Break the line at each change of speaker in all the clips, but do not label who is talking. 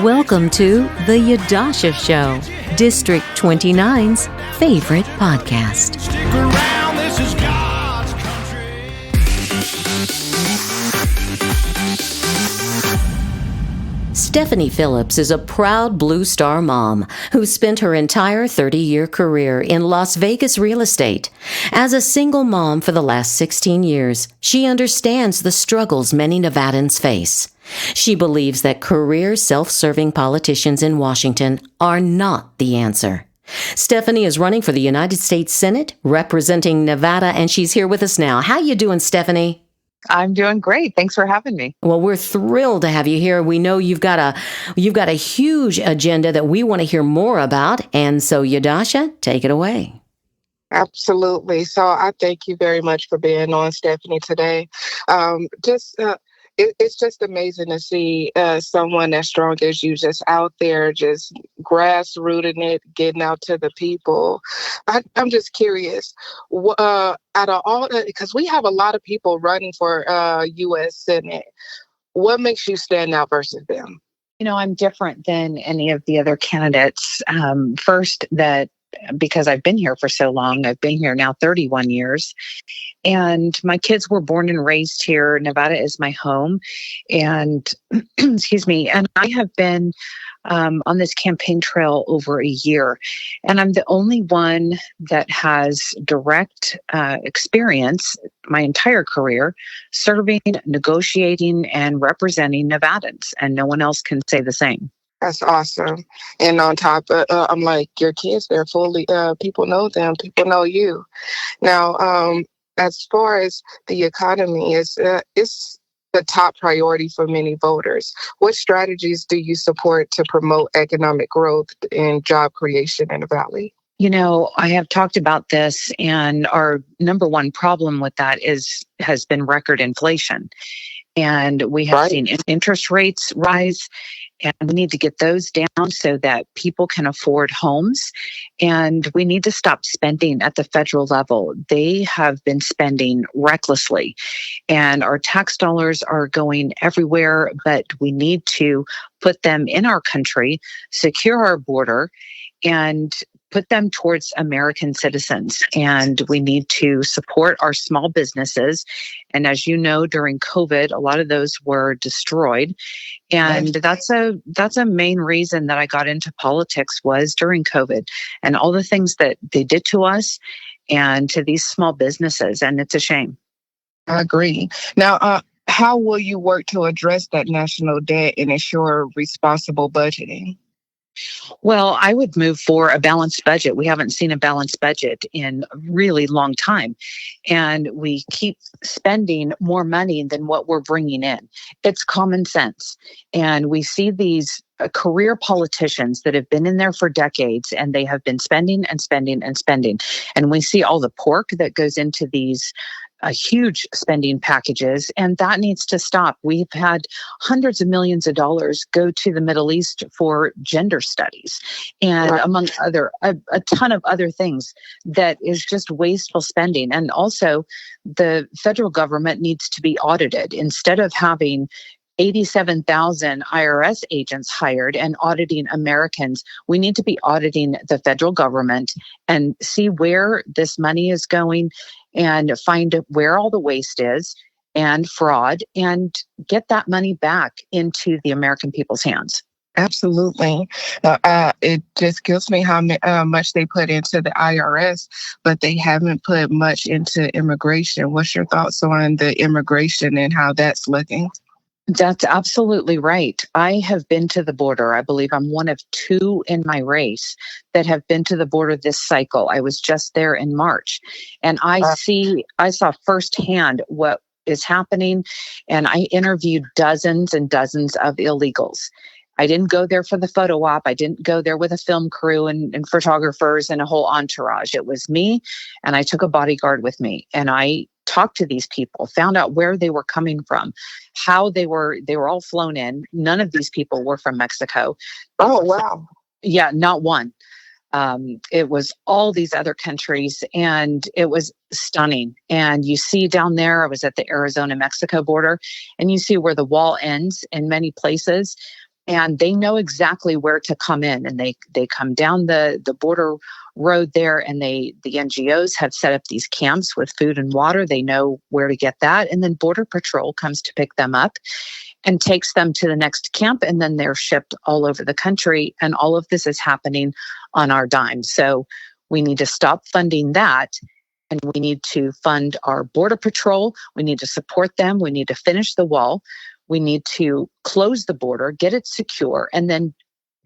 Welcome to The Yadusha Show, District 29's favorite podcast.
Stick around, this is God's country.
Stephanie Phillips is a proud Blue Star mom who spent her entire 30-year career in Las Vegas real estate. As a single mom for the last 16 years, she understands the struggles many Nevadans face. She believes that career self-serving politicians in Washington are not the answer. Stephanie is running for the United States Senate, representing Nevada, and she's here with us now. How you doing, Stephanie?
I'm doing great. Thanks for having me.
Well, we're thrilled to have you here. We know you've got a huge agenda that we want to hear more about, and so Yadusha, take it away.
Absolutely. So I thank you very much for being on, Stephanie, today. It's just amazing to see someone as strong as you just out there, just grassrooting it, getting out to the people. I'm just curious, out of all, because we have a lot of people running for U.S. Senate, what makes you stand out versus them?
You know, I'm different than any of the other candidates. First, that because I've been here for so long, I've been here now 31 years. And my kids were born and raised here. Nevada is my home. And excuse me, and I have been on this campaign trail over a year. And I'm the only one that has direct experience my entire career serving, negotiating, and representing Nevadans. And no one else can say the same.
That's awesome. And on top, I'm like, your kids, they're fully, people know them, people know you. Now, as far as the economy, it's the top priority for many voters. What strategies do you support to promote economic growth and job creation in the Valley?
You know, I have talked about this, and our number one problem with that has been record inflation. And we have seen interest rates rise, and we need to get those down so that people can afford homes. And we need to stop spending at the federal level. They have been spending recklessly, and our tax dollars are going everywhere, but we need to put them in our country, secure our border, and put them towards American citizens. And we need to support our small businesses. And as you know, during COVID, a lot of those were destroyed. And that's a main reason that I got into politics was during COVID and all the things that they did to us and to these small businesses. And it's a shame.
I agree. Now, how will you work to address that national debt and ensure responsible budgeting?
Well, I would move for a balanced budget. We haven't seen a balanced budget in a really long time. And we keep spending more money than what we're bringing in. It's common sense. And we see these career politicians that have been in there for decades, and they have been spending and spending and spending. And we see all the pork that goes into these huge spending packages, and that needs to stop. We've had hundreds of millions of dollars go to the Middle East for gender studies and among a ton of other things that is just wasteful spending. And also the federal government needs to be audited instead of having 87,000 IRS agents hired and auditing Americans. We need to be auditing the federal government and see where this money is going and find where all the waste is and fraud and get that money back into the American people's hands.
Absolutely. It just kills me how much they put into the IRS, but they haven't put much into immigration. What's your thoughts on the immigration and how that's looking?
That's absolutely right. I have been to the border. I believe I'm one of two in my race that have been to the border this cycle. I was just there in March, and I saw firsthand what is happening, and I interviewed dozens and dozens of illegals. I didn't go there for the photo op. I didn't go there with a film crew and photographers and a whole entourage. It was me, and I took a bodyguard with me, and I talked to these people, found out where they were coming from, how they were all flown in. None of these people were from Mexico.
Oh, wow.
Yeah, not one. It was all these other countries, and it was stunning. And you see down there, I was at the Arizona-Mexico border, and you see where the wall ends in many places. and they know exactly where to come in, and they come down the border road there, and the NGOs have set up these camps with food and water. They know where to get that, and then Border Patrol comes to pick them up and takes them to the next camp, and then they're shipped all over the country, and all of this is happening on our dime. So we need to stop funding that, and we need to fund our Border Patrol. We need to support them. We need to finish the wall. We need to close the border, get it secure, and then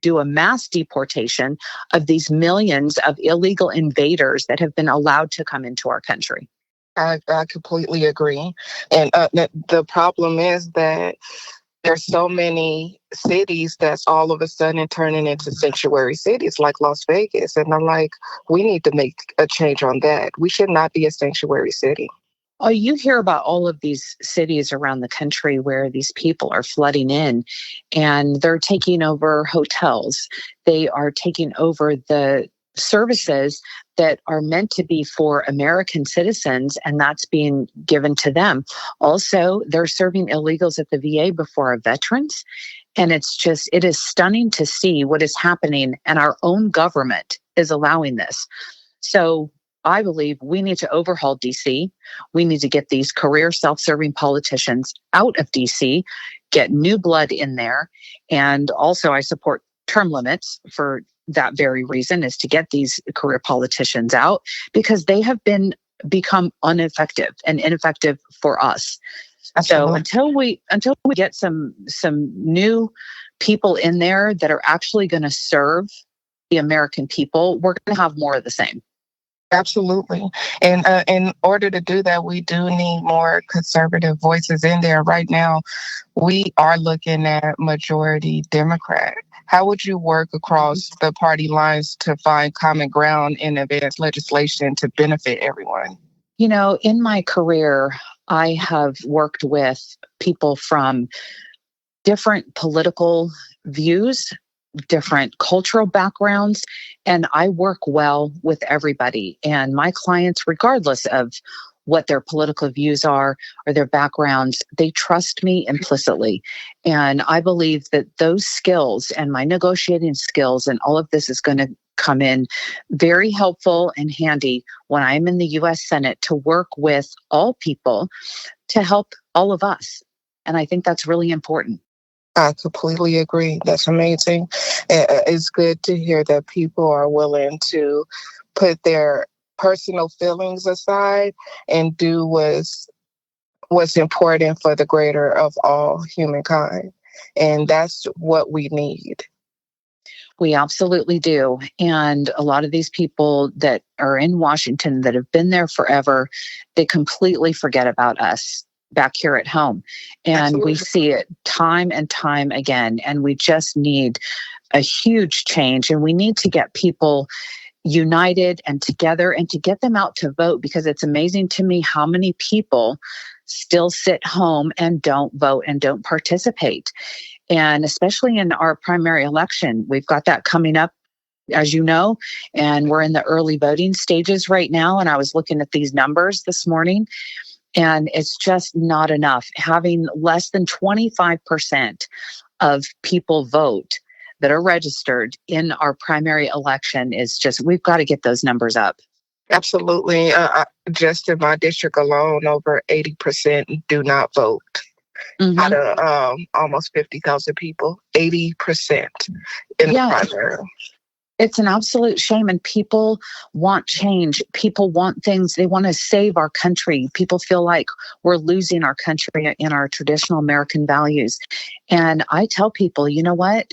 do a mass deportation of these millions of illegal invaders that have been allowed to come into our country.
I completely agree. And the problem is that there's so many cities that's all of a sudden turning into sanctuary cities like Las Vegas. And I'm like, we need to make a change on that. We should not be a sanctuary city.
Oh, you hear about all of these cities around the country where these people are flooding in and they're taking over hotels. They are taking over the services that are meant to be for American citizens, and that's being given to them. Also, they're serving illegals at the VA before our veterans. And it is stunning to see what is happening, and our own government is allowing this. So I believe we need to overhaul DC. We need to get these career self-serving politicians out of DC, get new blood in there. And also I support term limits for that very reason, is to get these career politicians out, because they have become ineffective for us.
Absolutely.
So until we get some new people in there that are actually going to serve the American people, we're going to have more of the same.
Absolutely. And in order to do that, we do need more conservative voices in there. Right now, we are looking at majority Democrat. How would you work across the party lines to find common ground and advance legislation to benefit everyone?
You know, in my career, I have worked with people from different political views, different cultural backgrounds, and I work well with everybody. And my clients, regardless of what their political views are or their backgrounds, they trust me implicitly. And I believe that those skills and my negotiating skills and all of this is going to come in very helpful and handy when I'm in the U.S. Senate to work with all people to help all of us. And I think that's really important.
I completely agree. That's amazing. It's good to hear that people are willing to put their personal feelings aside and do what's important for the greater of all humankind. And that's what we need.
We absolutely do. And a lot of these people that are in Washington that have been there forever, they completely forget about us back here at home. And
Absolutely.
we see it time and time again. And we just need a huge change. And we need to get people united and together and to get them out to vote, because it's amazing to me how many people still sit home and don't vote and don't participate. And especially in our primary election, we've got that coming up, as you know, and we're in the early voting stages right now. And I was looking at these numbers this morning, and it's just not enough. Having less than 25% of people vote that are registered in our primary election is just, we've got to get those numbers up.
Absolutely. Just in my district alone, over 80% do not vote.
Mm-hmm.
Out of almost 50,000 people, 80% in the primary.
It's an absolute shame. And people want change. People want things. They want to save our country. People feel like we're losing our country and our traditional American values. And I tell people, you know what?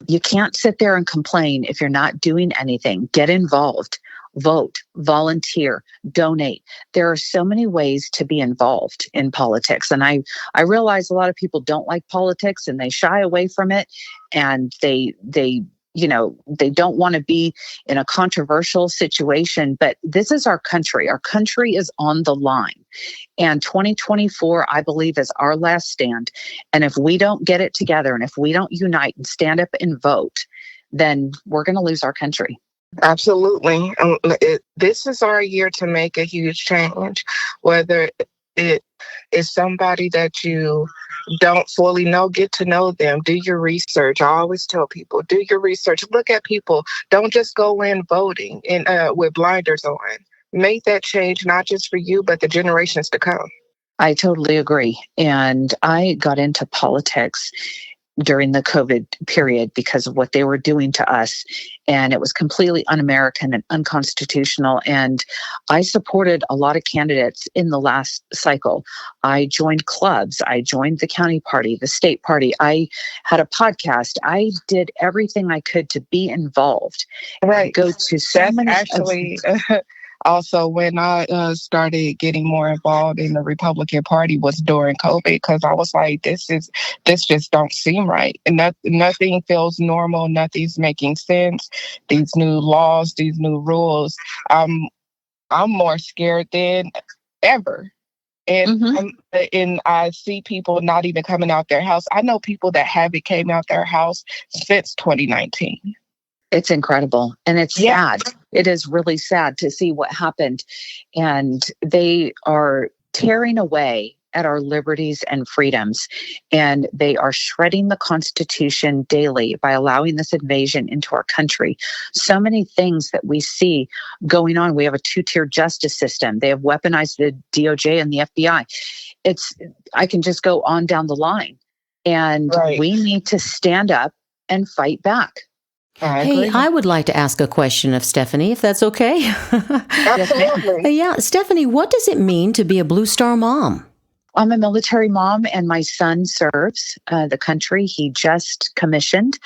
You can't sit there and complain if you're not doing anything. Get involved. Vote, volunteer, donate. There are so many ways to be involved in politics. And I realize a lot of people don't like politics and they shy away from it. And they don't want to be in a controversial situation. But this is our country. Our country is on the line. And 2024, I believe, is our last stand. And if we don't get it together and if we don't unite and stand up and vote, then we're going to lose our country.
Absolutely. This is our year to make a huge change, whether it is somebody that you don't fully know, get to know them. Do your research. I always tell people, do your research. Look at people. Don't just go in voting and with blinders on. Make that change, not just for you, but the generations to come.
I totally agree. And I got into politics during the COVID period because of what they were doing to us. And it was completely un-American and unconstitutional. And I supported a lot of candidates in the last cycle. I joined clubs. I joined the county party, the state party. I had a podcast. I did everything I could to be involved.
Right.
Go to so
That's
many
actually also when I started getting more involved in the Republican Party was during COVID, because I was like, this just don't seem right, and nothing feels normal. Nothing's making sense. These new laws, these new rules. I'm more scared than ever. And and I see people not even coming out their house. I know people that haven't came out their house since 2019.
It's incredible. And it's sad. It is really sad to see what happened. And they are tearing away at our liberties and freedoms. And they are shredding the Constitution daily by allowing this invasion into our country. So many things that we see going on. We have a two-tier justice system. They have weaponized the DOJ and the FBI. I can just go on down the line. And we need to stand up and fight back.
Hey, I would like to ask a question of Stephanie, if that's okay.
Absolutely.
Yeah, Stephanie, what does it mean to be a Blue Star mom?
I'm a military mom, and my son serves the country. He just commissioned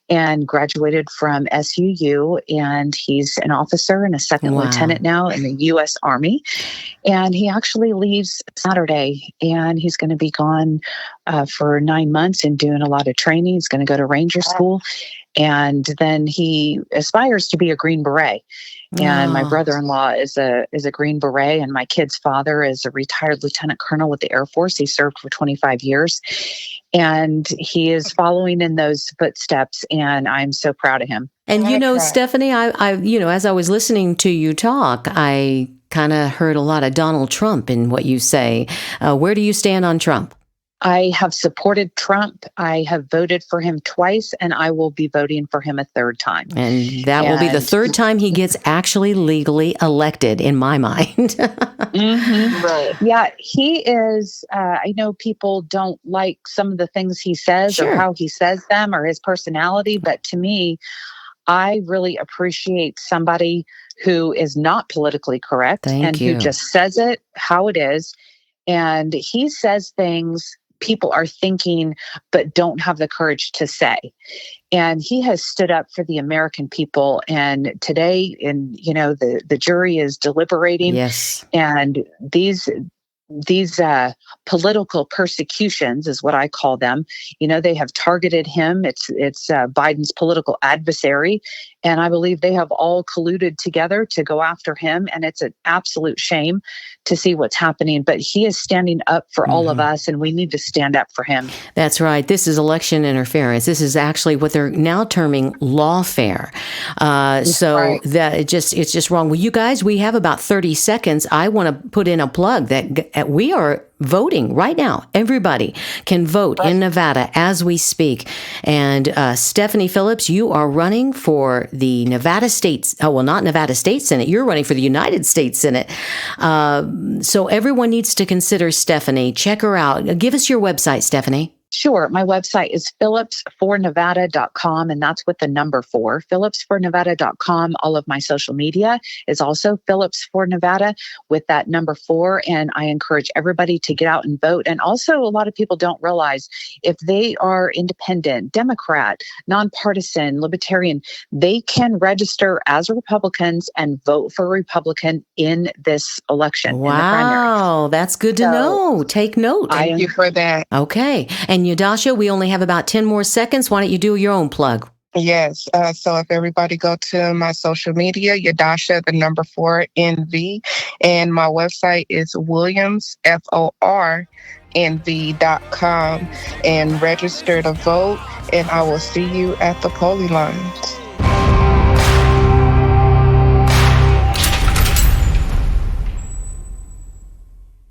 and graduated from SUU, and he's an officer and a second lieutenant now in the U.S. Army. And he actually leaves Saturday, and he's going to be gone for 9 months and doing a lot of training. He's going to go to Ranger School. And then he aspires to be a Green Beret. And my brother-in-law is a Green Beret, and my kid's father is a retired lieutenant colonel with the Air Force. He served for 25 years, and he is following in those footsteps, and I'm so proud of him.
And Stephanie, I as I was listening to you talk, I kind of heard a lot of Donald Trump in what you say. Where do you stand on Trump?
I have supported Trump. I have voted for him twice, and I will be voting for him a third time.
And that will be the third time he gets actually legally elected, in my mind.
Right. Yeah, he is. I know people don't like some of the things he says or how he says them or his personality, but to me, I really appreciate somebody who is not politically correct who just says it how it is. And he says things people are thinking but don't have the courage to say. And he has stood up for the American people. And today, the jury is deliberating.
Yes.
And these political persecutions is what I call them. They have targeted him. It's Biden's political adversary. And I believe they have all colluded together to go after him. And it's an absolute shame to see what's happening. But he is standing up for all of us, and we need to stand up for him.
That's right. This is election interference. This is actually what they're now terming lawfare. That it's just wrong. Well, you guys, we have about 30 seconds. I want to put in a plug that we are voting right now. Everybody can vote in Nevada as we speak. And Stephanie Phillips, you are running for the Nevada State, not Nevada State Senate. You're running for the United States Senate. So everyone needs to consider Stephanie. Check her out. Give us your website, Stephanie.
Sure. My website is phillipsfornevada.com, and that's with the number 4, phillipsfornevada.com. All of my social media is also Phillips for Nevada with that number 4. And I encourage everybody to get out and vote. And also, a lot of people don't realize if they are independent, Democrat, nonpartisan, libertarian, they can register as Republicans and vote for a Republican in this election.
Wow. That's good to know. Take note.
Thank you for that.
Okay. And Yadusha, we only have about 10 more seconds. Why don't you do your own plug?
Yes. So if everybody go to my social media, Yadusha, the number 4 NV, and my website is WilliamsForNV.com and register to vote. And I will see you at the polling lines.